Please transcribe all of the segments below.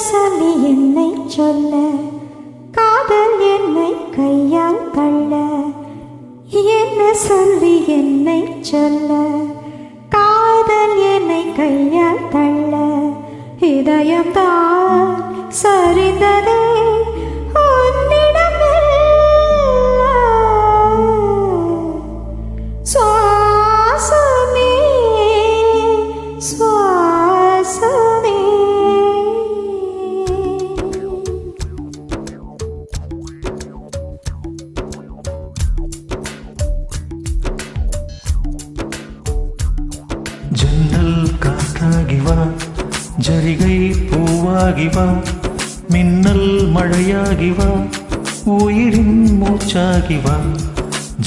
சொல்லி என்னை சொல்ல, காதல் என்னை கையால் தள்ள. என்ன சொல்லி என்னை சொல்ல, காதல் என்னை கையால் தள்ள. இதயம்தான் சரிந்ததே உன்னிடமில்லை. சுவாசமே சுவாசமே. ஜன்னல் காற்றாகி வா, ஜரிகை பூவாகி வா, மின்னல் மழையாகி வா, உயிரின் மூச்சாகி வா.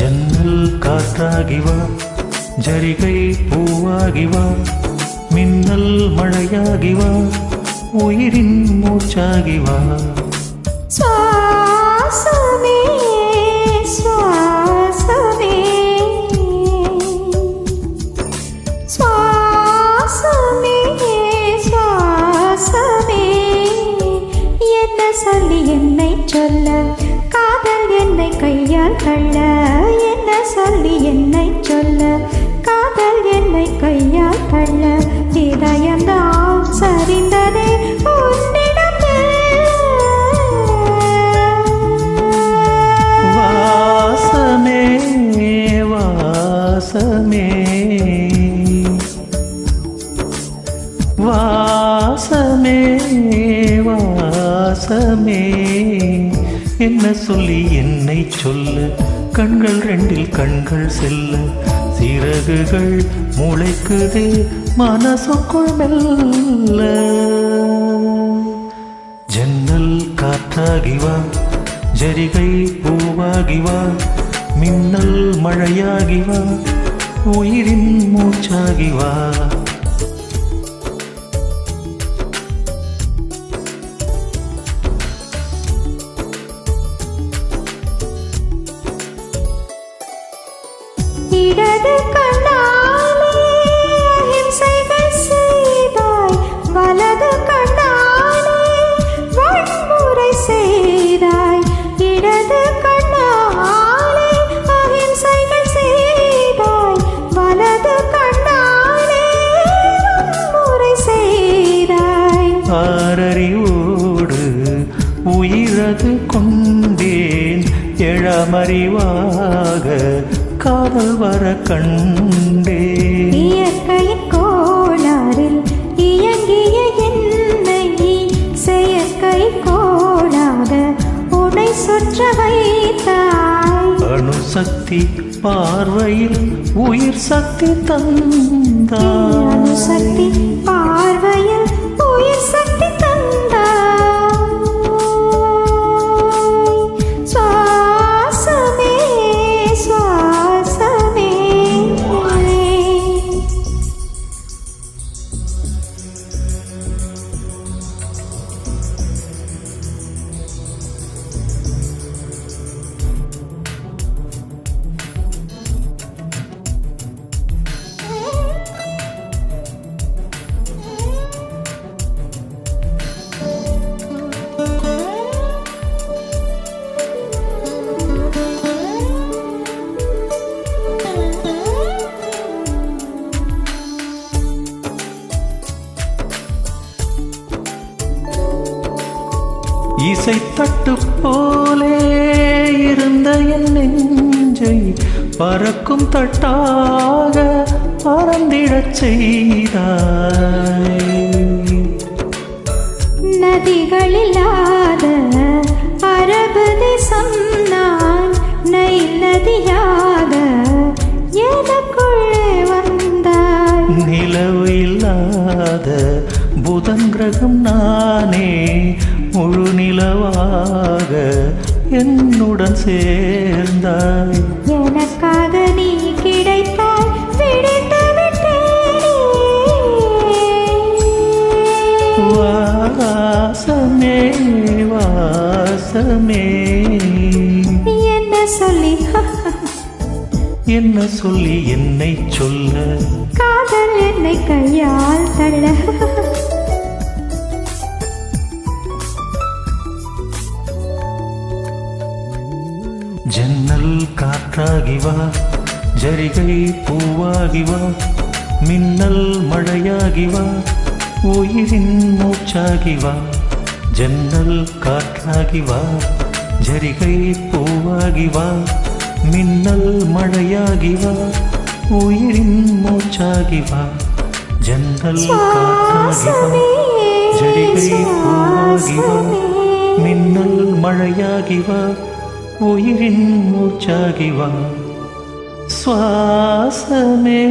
ஜன்னல் காற்றாகி வா, ஜரிகை பூவாகி வா, மின்னல் மழையாகி வா, உயிரின் மூச்சாகி வா. சுவாசமே சுவாசமே சுவாசமே சுவாசமே. என்ன சொல்லி என்னை சொல்ல, காதல் என்னை கையால் தள்ள. என்ன சொல்லி என்னை சொல்ல, காதல் என்னை கையால் தள்ள. இதயம்தான் சரிந்ததே உன்னிடமில்லை. வாசமே வாசமே வாசமே வாசமே. என்ன சொல்லி என்னை சொல்ல, கண்கள் ரெண்டில் கண்கள் செல்ல, சிறகுகள் முளைக்குதே மனசுக்குள் மெல்ல. ஜன்னல் காற்றாகி வா, ஜரிகை பூவாகி வா, மின்னல் மழையாகி வா, உயிரின் மூச்சாகி வா. இடது கண்ணாலே அஹிம்சைகள் செய்தாய், வலது கண்ணாலே வன்முறை செய்தாய். இடது கண்ணாலே அஹிம்சைகள் செய்தாய், வலது கண்ணாலே வன்முறை செய்தாய். ஆரறிவோடு உயிரது கொண்டேன், எழமறிவாக காதல் வர கண்டே. இயற்கையின் கோளாறில் இயங்கிய என்னை செயற்கை கோளாக உன்னை சுற்ற வைத்தாய். அணுசக்தி பார்வையில் உயிர் சக்தி தந்தாய். அணுசக்தி பார்வையில் உயிர் சக்தி தந்தாய். சுவாசமே சுவாசமே. இசைத்தட்டு போலே இருந்த என் நெஞ்சை பறக்கும் தட்டாக பறந்திடச் செய்தாய். நதிகளில்லாத அரபு தேசம் நான், நைல் நதியாக எனக்குள்ளே வந்தாய். நிலவு இல்லாத புதன் கிரகம் நானே, முழு நிலவாக என்னுடன் சேர்ந்தாய். எனக்காக நீ கிடைத்தாய், பிடித்து விட்டேனே. வாசமே வாசமே. என்ன சொல்லி என்ன சொல்லி என்னை சொல்ல, காதல் என்னை கையால் தள்ள. காற்றாகி வா ஜரிகை பூவாகி வா மின்னல் மழையாகி வா உயிரின் மூச்சாகி வா ஜன்னல் காற்றாகி வா ஜரிகை பூவாகி வா மின்னல் மழையாகி வா உயிரின் மூச்சாகி வா ஜன்னல் காற்றாகி வா ஜரிகை பூவாகி வா மின்னல் மழையாகி வா உயிரின் மூச்சாகி வா சுவாசமே